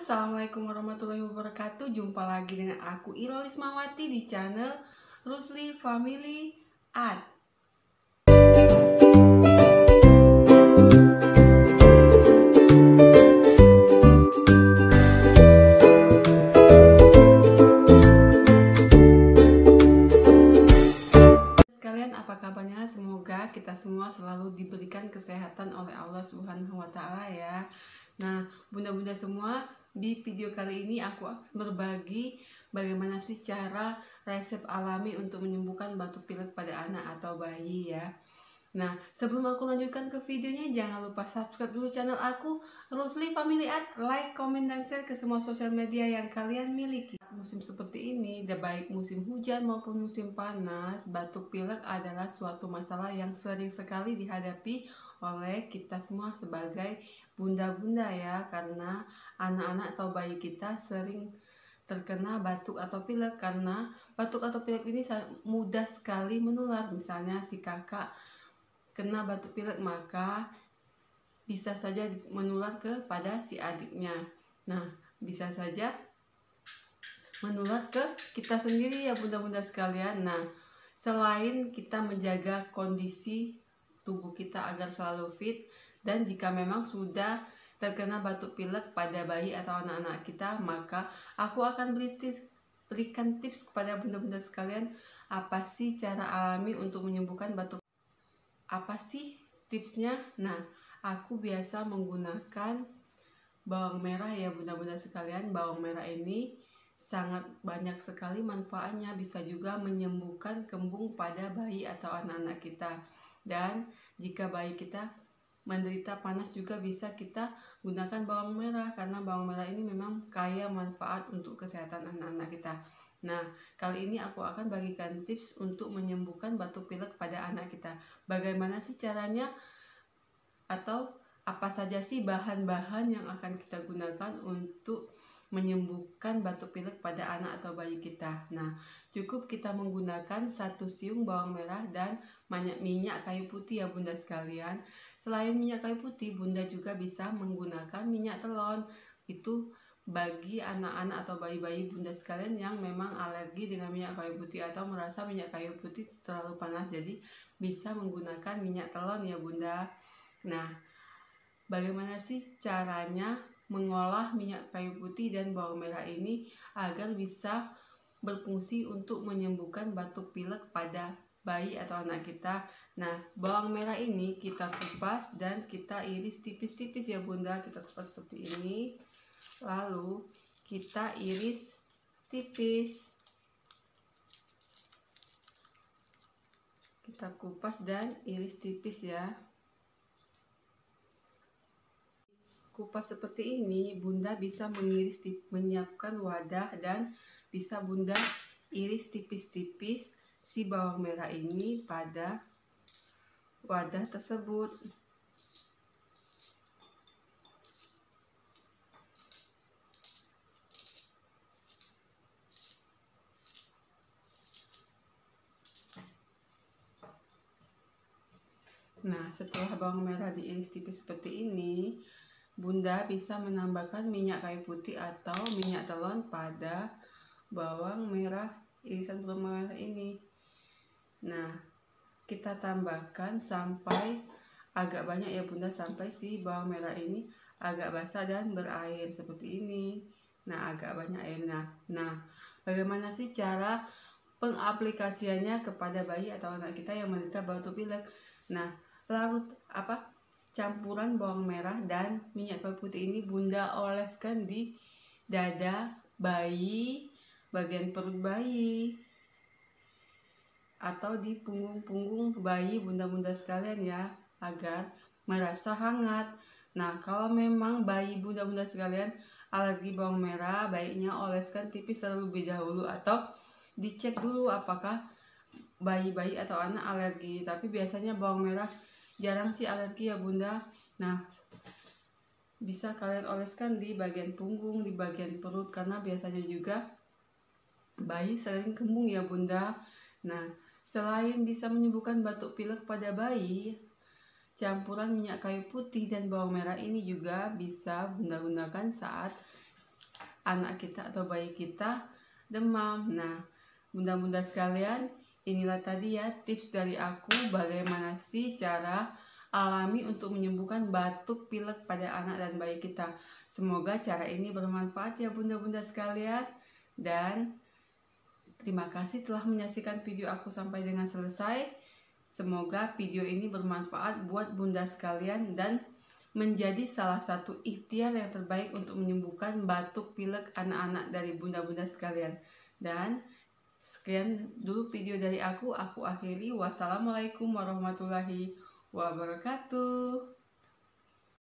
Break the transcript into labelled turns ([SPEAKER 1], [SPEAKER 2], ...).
[SPEAKER 1] Assalamualaikum warahmatullahi wabarakatuh. Jumpa lagi dengan aku Irol Ismawati di channel Rusli Family Art. Sekalian, apa kabarnya? Semoga kita semua selalu diberikan kesehatan oleh Allah Subhanahu wa Ta'ala ya. Nah, bunda-bunda semua, di video kali ini aku akan berbagi bagaimana sih cara resep alami untuk menyembuhkan batuk pilek pada anak atau bayi ya. Nah, sebelum aku lanjutkan ke videonya, jangan lupa subscribe dulu channel aku, Rusli Family Art, like, komen, dan share ke semua sosial media yang kalian miliki. Musim seperti ini, baik musim hujan maupun musim panas, batuk pilek adalah suatu masalah yang sering sekali dihadapi oleh kita semua sebagai bunda-bunda ya, karena anak-anak atau bayi kita sering terkena batuk atau pilek, karena batuk atau pilek ini mudah sekali menular. Misalnya si kakak kena batuk pilek, maka bisa saja menular kepada si adiknya. Nah, bisa saja menular ke kita sendiri ya bunda-bunda sekalian. Nah, selain kita menjaga kondisi tubuh kita agar selalu fit, dan jika memang sudah terkena batuk pilek pada bayi atau anak-anak kita, maka aku akan berikan tips kepada bunda-bunda sekalian, apa sih cara alami untuk menyembuhkan batuk. Apa sih tipsnya? Nah, aku biasa menggunakan bawang merah ya bunda-bunda sekalian. Bawang merah ini sangat banyak sekali manfaatnya, bisa juga menyembuhkan kembung pada bayi atau anak-anak kita. Dan jika bayi kita menderita panas juga bisa kita gunakan bawang merah, karena bawang merah ini memang kaya manfaat untuk kesehatan anak-anak kita. Nah, kali ini aku akan bagikan tips untuk menyembuhkan batuk pilek pada anak kita. Bagaimana sih caranya? Atau apa saja sih bahan-bahan yang akan kita gunakan untuk menyembuhkan batuk pilek pada anak atau bayi kita? Nah, cukup kita menggunakan 1 siung bawang merah dan minyak kayu putih ya bunda sekalian. Selain minyak kayu putih, bunda juga bisa menggunakan minyak telon. Itu bagi anak-anak atau bayi-bayi bunda sekalian yang memang alergi dengan minyak kayu putih atau merasa minyak kayu putih terlalu panas, jadi bisa menggunakan minyak telon ya bunda. Nah, bagaimana sih caranya mengolah minyak kayu putih dan bawang merah ini agar bisa berfungsi untuk menyembuhkan batuk pilek pada bayi atau anak kita? Nah, bawang merah ini kita kupas dan kita iris tipis-tipis ya bunda. Kita kupas seperti ini, lalu kita iris tipis, kita kupas dan iris tipis ya. Kupas seperti ini, bunda bisa menyiapkan wadah dan bisa bunda iris tipis-tipis si bawang merah ini pada wadah tersebut. Nah, setelah bawang merah diiris tipis seperti ini, bunda bisa menambahkan minyak kayu putih atau minyak telon pada bawang merah, irisan bawang merah ini. Nah, kita tambahkan sampai agak banyak ya bunda, sampai si bawang merah ini agak basah dan berair seperti ini. Nah, agak banyak airnya. Nah, bagaimana sih cara pengaplikasiannya kepada bayi atau anak kita yang menderita batuk pilek? Nah, campuran bawang merah dan minyak kayu putih ini bunda oleskan di dada bayi, bagian perut bayi, atau di punggung-punggung bayi bunda-bunda sekalian ya, agar merasa hangat. Nah, kalau memang bayi bunda-bunda sekalian alergi bawang merah, baiknya oleskan tipis terlebih dahulu, atau dicek dulu apakah bayi-bayi atau anak alergi. Tapi biasanya bawang merah jarang sih alergi ya bunda. Nah, bisa kalian oleskan di bagian punggung, di bagian perut, karena biasanya juga bayi sering kembung ya bunda. Nah, selain bisa menyembuhkan batuk pilek pada bayi, campuran minyak kayu putih dan bawang merah ini juga bisa bunda gunakan saat anak kita atau bayi kita demam. Nah, bunda-bunda sekalian, inilah tadi ya tips dari aku bagaimana sih cara alami untuk menyembuhkan batuk pilek pada anak dan bayi kita. Semoga cara ini bermanfaat ya bunda-bunda sekalian, dan terima kasih telah menyaksikan video aku sampai dengan selesai. Semoga video ini bermanfaat buat bunda sekalian dan menjadi salah satu ikhtiar yang terbaik untuk menyembuhkan batuk pilek anak-anak dari bunda-bunda sekalian. Dan sekian dulu video dari aku akhiri. Wassalamualaikum warahmatullahi wabarakatuh.